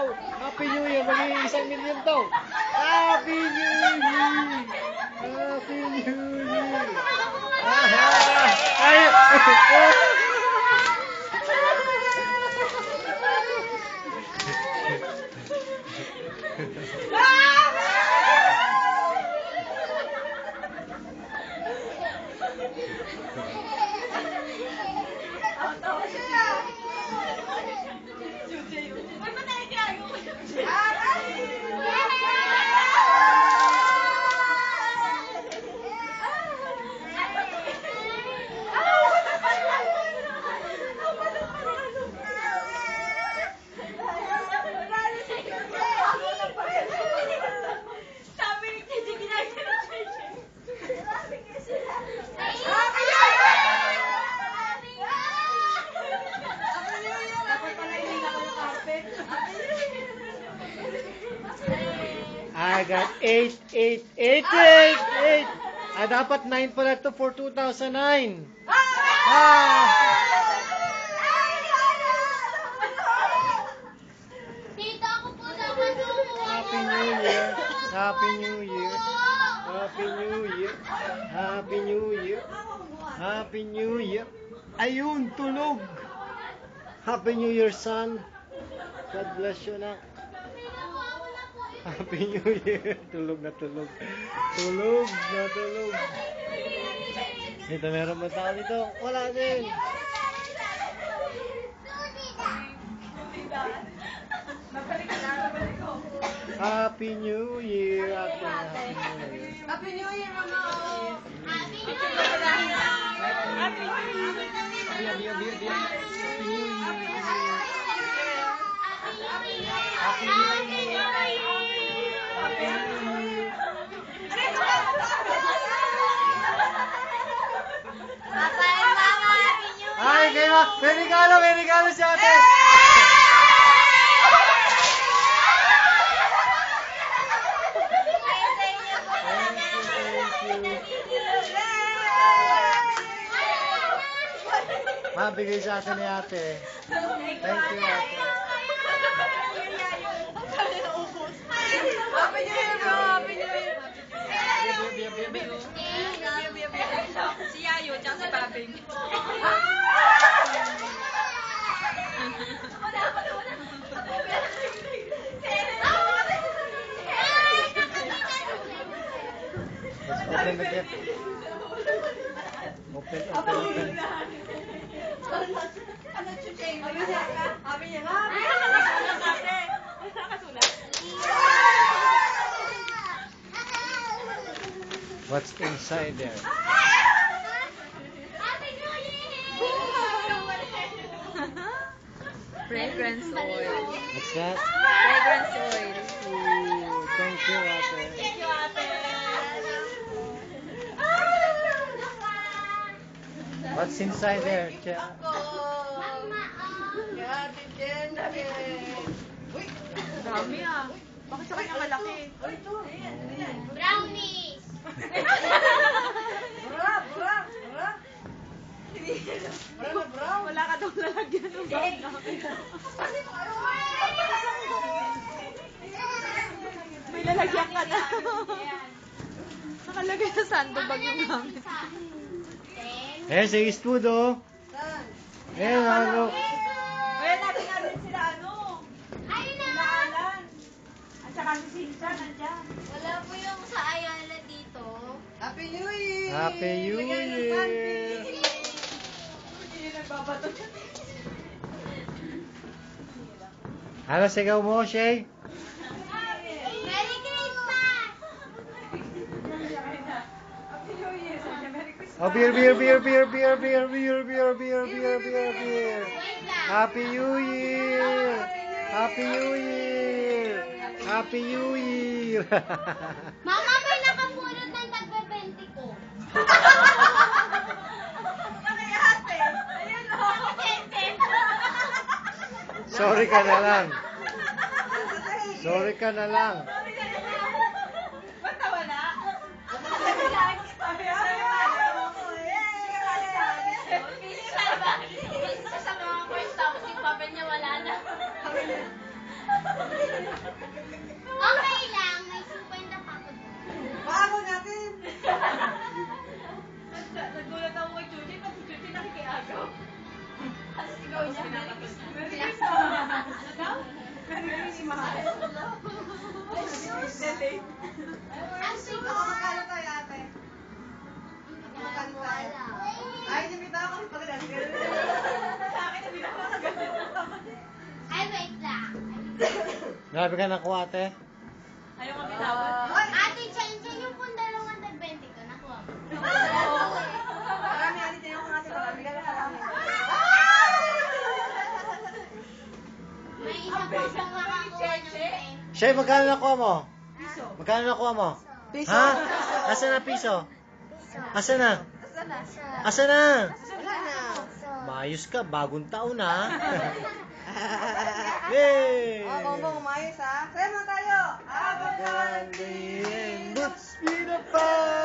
daw. Happy New Year. Magiging 1,000,000 daw. Happy New Year. Happy New Year. Ay. I got 8, 8, 8, 8, 8. Ah, dapat 9 pala ito for 2009. Tita, ako po naman kumuha. Happy New Year. Happy New Year. Happy New Year. Happy New Year. Happy New Year. Ayun, tulog. Happy New Year, son. God bless you na. Happy New Year. Tulog na tulog. Tulog na tulog. Dito meron ba tao dito? Wala din. Happy New Year. Happy New Year, Mama! Happy New Year. Happy New Year! Happy New Year. Happy New Year. Papa and Mama, Happy New Year. Ay, kaya, may regalo si ate. Mabigay sa atin ni ate. Thank you, ate. Happy New Year, bro! Happy New Year! Si Yayo, tsaka si Babing. Let's open the gift. Open. Happy New Year! What's inside there? Happy New Year. Fragrance oil. What's that? Fragrance oil. Ooh, thank you, ate. Thank you, ate. What's inside there? Dami ah. Bakit sa kanya malaki? Brownies. Wala ka daw lalagyan ng bag namin. May lalagyan ka na. Nakalagay sa sandbag yung namin. Eh, sa Eastwood, oh. Eh, ano? Kaya natin sila Ayun na. sila Alan. At saka si Sinta nandyan. Wala po yung sa Ayala dito. Happy New Year! Happy New Year! Hindi nagbabato. Ano sigaw mo, Shay? Merry Christmas. Happy New Year! Merry Christmas! Oh, beer. Happy New Year! Happy New Year! Happy New Year! Mama, may nakapulot ng tagbe-20 ko. Nakayate! Ayun o! Sorry ka na lang. Sorry ka na lang. Ba't nawala? Sa mga first tapos yung papel niya wala na. Magkano tayo, ate? Magkano tayo? Ay, nabita ako kasi pag sa akin, nabita ako na Ay, wait lang. Grabe ka nakuha, ate. Ayaw mo bitawad? Ate, Chen, yung pong 220 ko, nakuha mo. Marami, ate, tiyo ko nga ate. Marami ka na marami. May isa pa akong makakuha ng 20. Shay, magkano nakuha mo? Piso. Magkano nakuha mo? Piso. Ha? Asan na piso? Asan na? Asan na? Wala na. Maayos ka, bagong taon ha. Yay! Bongbong, umayos ha. Kaya naman tayo. Abang Let's be the fun!